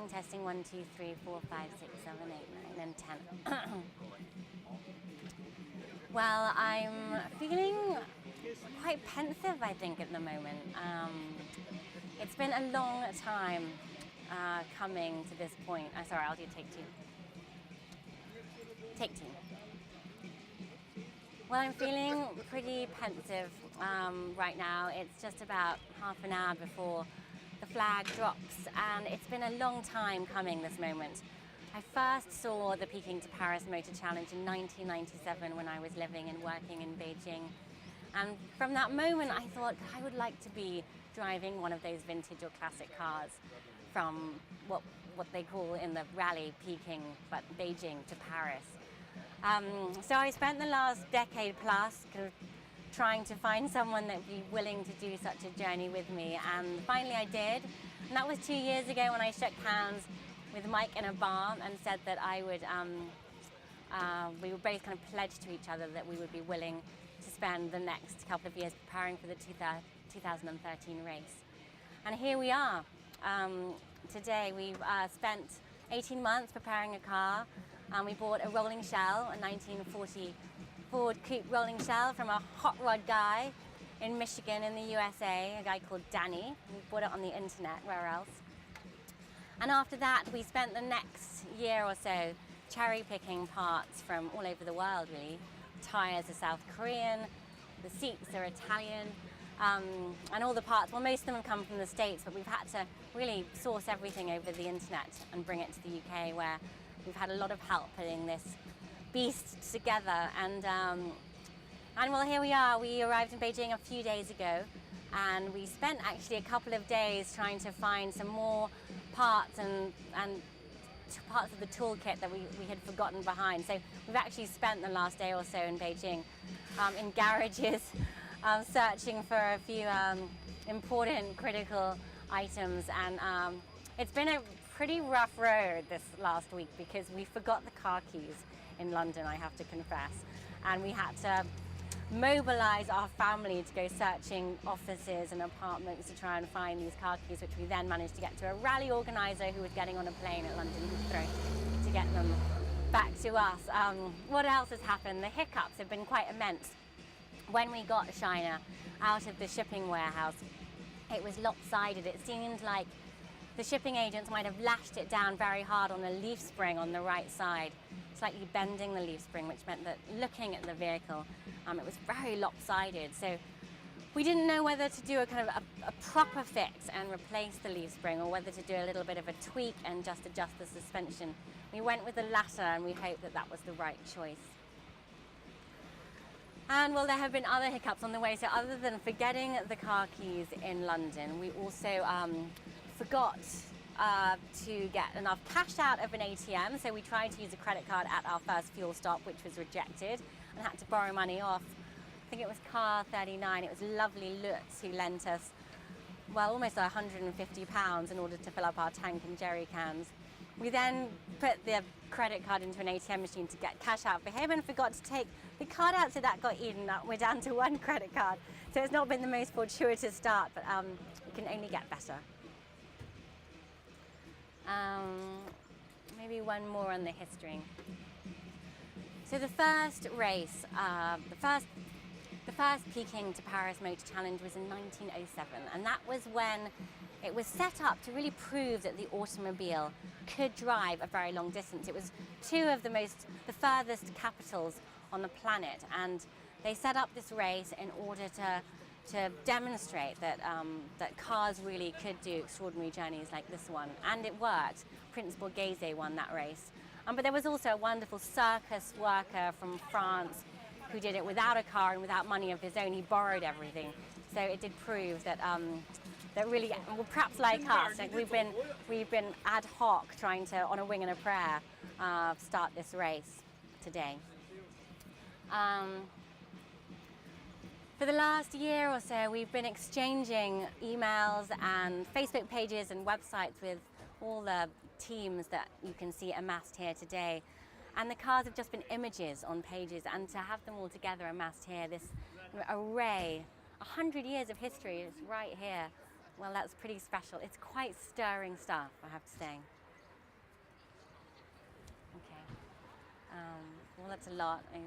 Testing 1, 2, 3, 4, 5, 6, 7, 8, 9, and 10. Well, I'm feeling quite pensive, I think, at the moment. It's been a long time coming to this point. Sorry, I'll do take two. Take two. Well, I'm feeling pretty pensive right now. It's just about half an hour before the flag drops, and it's been a long time coming, this moment. I first saw the Peking to Paris Motor Challenge in 1997 when I was living and working in Beijing. And from that moment, I thought I would like to be driving one of those vintage or classic cars from what they call in the rally Peking, but Beijing to Paris. So I spent the last decade plus kind of trying to find someone that would be willing to do such a journey with me, and finally I did. And that was 2 years ago when I shook hands with Mike in a bar and said that I would, we were both kind of pledged to each other that we would be willing to spend the next couple of years preparing for the 2013 race. And here we are. Today we've spent 18 months preparing a car. We bought a rolling shell, a 1940 Ford Coupe rolling shell from a hot rod guy in Michigan in the USA, a guy called Danny. We bought it on the internet, where else? And after that, we spent the next year or so cherry picking parts from all over the world, really. Tires are South Korean, the seats are Italian, and all the parts, well, most of them come from the States, but we've had to really source everything over the internet and bring it to the UK, where we've had a lot of help putting this beast together. And well, here we are. We arrived in Beijing a few days ago, and we spent actually a couple of days trying to find some more parts and parts of the toolkit that we had forgotten behind. So we've actually spent the last day or so in Beijing in garages searching for a few important critical items, and it's been a pretty rough road this last week because we forgot the car keys in London, I have to confess, and we had to mobilize our family to go searching offices and apartments to try and find these car keys, which we then managed to get to a rally organizer who was getting on a plane at London Heathrow to get them back to us. What else has happened? The hiccups have been quite immense. When we got China out of the shipping warehouse, it was lopsided. It seemed like the shipping agents might have lashed it down very hard on the leaf spring on the right side, slightly bending the leaf spring, which meant that looking at the vehicle, it was very lopsided. So we didn't know whether to do a kind of a proper fix and replace the leaf spring, or whether to do a little bit of a tweak and just adjust the suspension. We went with the latter, and we hoped that that was the right choice. And well, there have been other hiccups on the way. So other than forgetting the car keys in London, we also forgot to get enough cash out of an ATM. So we tried to use a credit card at our first fuel stop, which was rejected, and had to borrow money off, I think it was car 39. It was lovely Lutz who lent us, well, almost £150 in order to fill up our tank and jerry cans. We then put the credit card into an ATM machine to get cash out for him and forgot to take the card out, so that got eaten up. We're down to one credit card. So it's not been the most fortuitous start, but it can only get better. Maybe one more on the history. So the first race, the first Peking to Paris Motor Challenge was in 1907, and that was when it was set up to really prove that the automobile could drive a very long distance. It was two of the furthest capitals on the planet, and they set up this race in order to demonstrate that that cars really could do extraordinary journeys like this one, and it worked. Prince Borghese won that race. But there was also a wonderful circus worker from France who did it without a car and without money of his own. He borrowed everything. So it did prove that that really, well, perhaps like us, like we've been ad hoc trying to, on a wing and a prayer, start this race today. For the last year or so, we've been exchanging emails and Facebook pages and websites with all the teams that you can see amassed here today. And the cars have just been images on pages, and to have them all together amassed here, this array, 100 years of history is right here. Well, that's pretty special. It's quite stirring stuff, I have to say. Okay. Well, that's a lot. Yeah.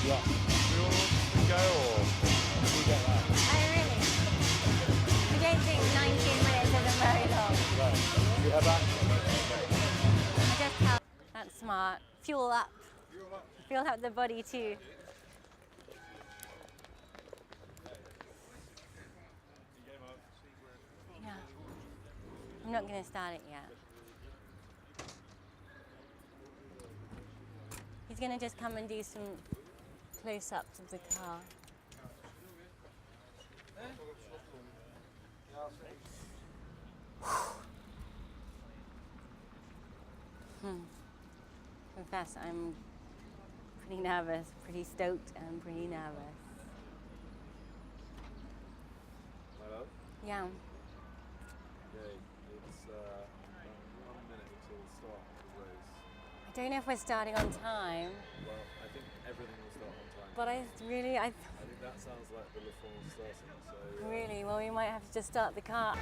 Yeah. Do you want to go or we get that? Oh, really? I don't think 19 minutes isn't very long. Right. You have that? I just have. That's smart. Fuel up. Fuel up the body too. Yeah. I'm not going to start it yet. He's going to just come and do some close-ups of the car. Confess, I'm pretty nervous, pretty stoked, and pretty nervous. Hello? Yeah. Okay, it's 1 minute until the start of the race. I don't know if we're starting on time, Well, I think everything will start on time. but I I think that sounds like the Le Fons starting, so... really, well, we might have to just start the car.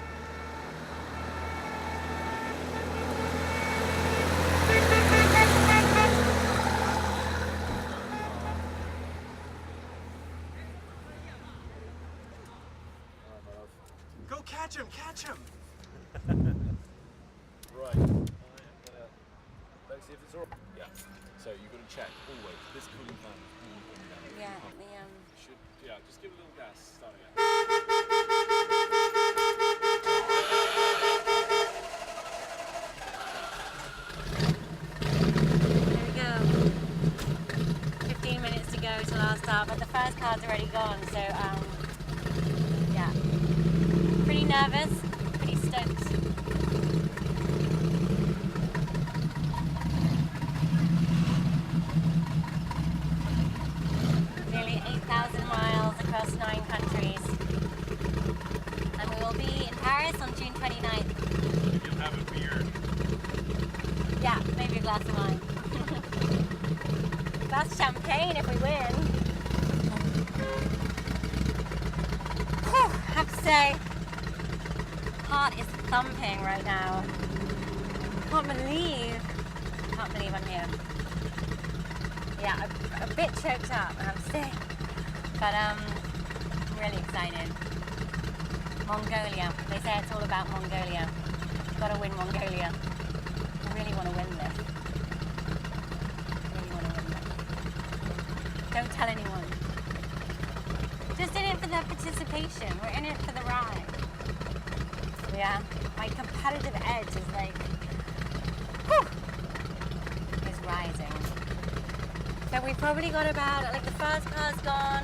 Go catch him! Catch him! Right, I am gonna... Let's see if it's all... Yeah, so you've got to check, always, this cooling fan is all coming down. Yeah, Should, yeah, just give it a little gas, start again. already gone. So yeah, pretty nervous, pretty stoked. Nearly 8,000 miles across 9 countries. And we will be in Paris on June 29th. You'll have a beer. Yeah, maybe a glass of wine. That's champagne if we win. Whew, I have to say, heart is thumping right now. Can't believe I'm here. Yeah, a bit choked up, I have to say. But I'm really excited. Mongolia. They say it's all about Mongolia. Gotta win Mongolia. I really want to win this. Really want to win this. Don't tell anyone. Just in it for the participation. We're in it for the ride. Yeah. My competitive edge is like, whew, is rising. So we've probably got about, like the first car's gone,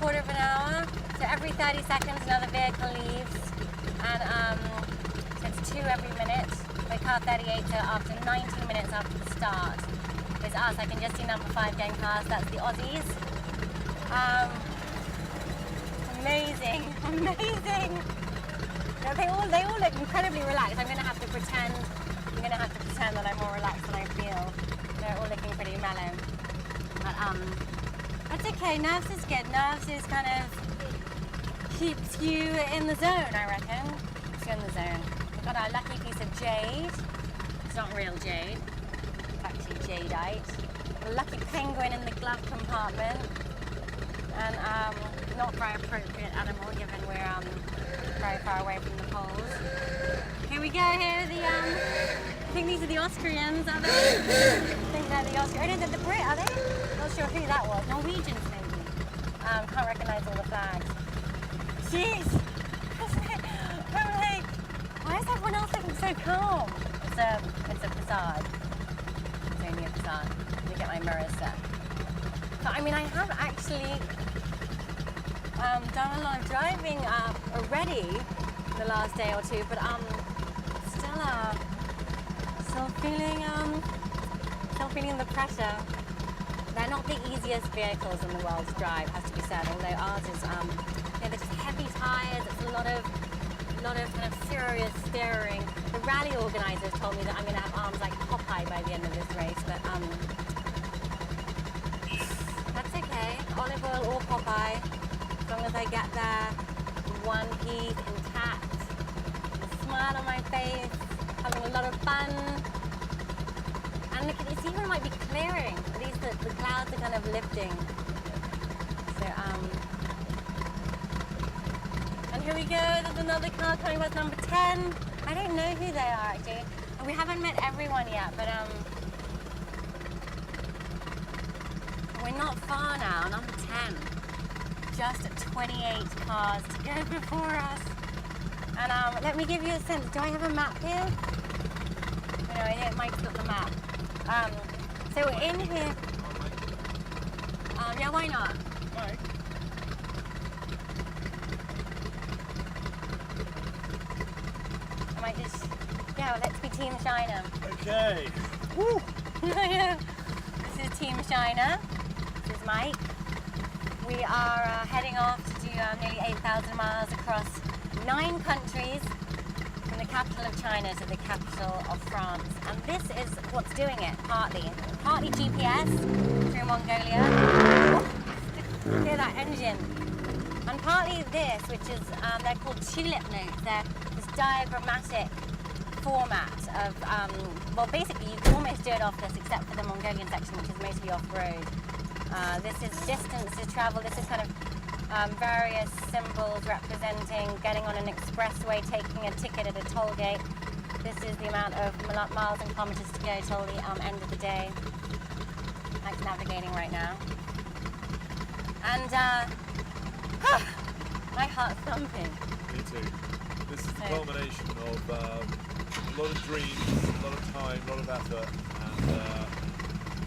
quarter of an hour. So every 30 seconds another vehicle leaves. And so it's 2 every minute. By car 38, so after 19 minutes after the start is us. I can just see number 5 going past. That's the Aussies. Amazing, amazing. No, they all look incredibly relaxed. I'm gonna have to pretend that I'm more relaxed than I feel. They're all looking pretty mellow. But that's okay. Nerves is good. Nerves is kind of keeps you in the zone, I reckon. Keeps you in the zone. We've got our lucky piece of jade. It's not real jade. It's actually jadeite. A lucky penguin in the glove compartment. And not very appropriate animal given we're very far away from the poles. Here we go, here are the, I think these are the Austrians, are they? I think they're the Austrians. Oh, no, they're the Brit, are they? Not sure who that was. Norwegians, maybe. Can't recognize all the flags. Jeez! I'm like, why is everyone else looking so calm? It's a facade. It's only a facade. Let me get my mirrors set. But I mean, I have actually done a lot of driving already the last day or two, but still feeling the pressure. They're not the easiest vehicles in the world to drive, has to be said. Although ours is, they're just heavy tires. It's a lot of kind of furious steering. The rally organisers told me that I'm going to have arms like Popeye by the end of this race, but that's okay. Olive oil or Popeye, as long as I get there in one piece, intact, a smile on my face, having a lot of fun. And look, it's even might be clearing. At least the clouds are kind of lifting. So, and here we go, there's another car coming with number 10. I don't know who they are actually. And we haven't met everyone yet, but we're not far now, number 10. Just 28 cars to go before us. And let me give you a sense. Do I have a map here? No, I think Mike's got the map. So in here. Yeah, why not? Mike? I might just. Yeah, let's be Team China. Okay. Woo! This is Team China. This is Mike. We are heading off to do nearly 8,000 miles across 9 countries, from the capital of China to the capital of France. And this is what's doing it, partly. Partly GPS through Mongolia. Oh, hear that engine. And partly this, which is, they're called tulip notes. They're this diagrammatic format of, well, basically you can almost do it off this except for the Mongolian section, which is mostly off-road. This is distances traveled. This is kind of various symbols representing getting on an expressway, taking a ticket at a toll gate. This is the amount of miles and kilometers to go till the end of the day. Like navigating right now. And my heart's thumping. Me too. This is the culmination of a lot of dreams, a lot of time, a lot of effort, and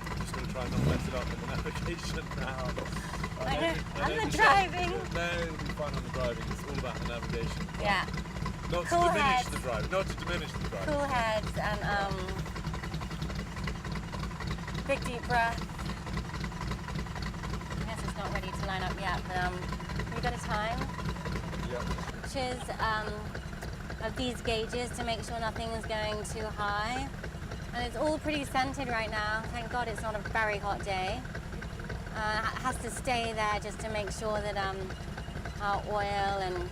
I'm just going to try and not mess it up in the navigation now. I know. I I'm know the we said- driving. No, it'll be fun on the driving. It's all about the navigation. Yeah. Not Cool to diminish heads. the driving. Not to diminish the driving. Cool heads and big deep breath. I guess it's not ready to line up yet, but we got a time. Yeah. Which is of these gauges to make sure nothing is going too high. And it's all pretty scented right now. Thank God it's not a very hot day. Has to stay there just to make sure that our oil and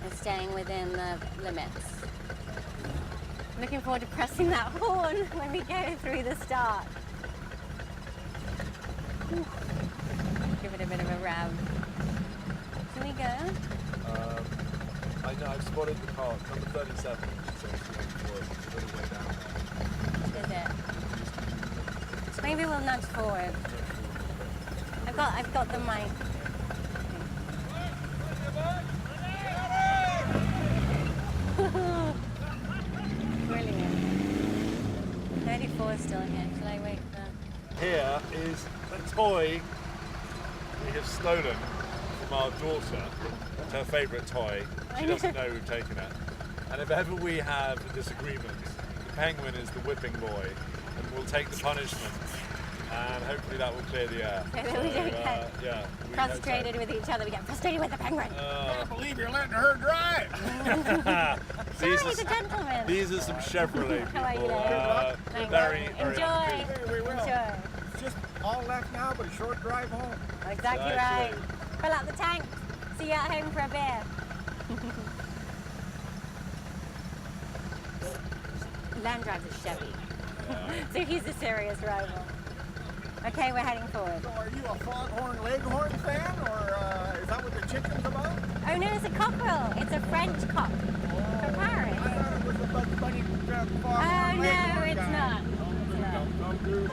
is staying within the limits. Looking forward to pressing that horn when we go through the start. Whew. Give it a bit of a rev. Can we go? I know, I've spotted the car, number 37, which is obviously on the it's a little way down there. Is it? Maybe we'll nudge forward. I've got the mic. Brilliant. 34 is still here. Shall I wait for... Here is a toy we have stolen from our daughter. It's her favourite toy. She doesn't know we've taken it. And if ever we have a disagreement, the penguin is the whipping boy and will take the punishment. And hopefully that will clear the air. So that we don't get yeah, we frustrated with each other. We get frustrated with the penguin. I can't believe you're letting her drive. Sorry, he's a gentleman. These are some Chevrolet people. How are you, Larry? Thank Very, you. very happy. Enjoy. We will. Enjoy. Just all left now, but a short drive home. Exactly right. Fill up the tank. See you at home for a beer. Len drives a Chevy, so he's a serious rival. Okay, we're heading forward. So are you a Foghorn Leghorn fan, or is that what the chicken's about? Oh no, it's a cockerel. It's a French cock from Paris. I thought it was the Bugs Bunny Oh Foghorn no, Leghorn it's guy. not. It's not.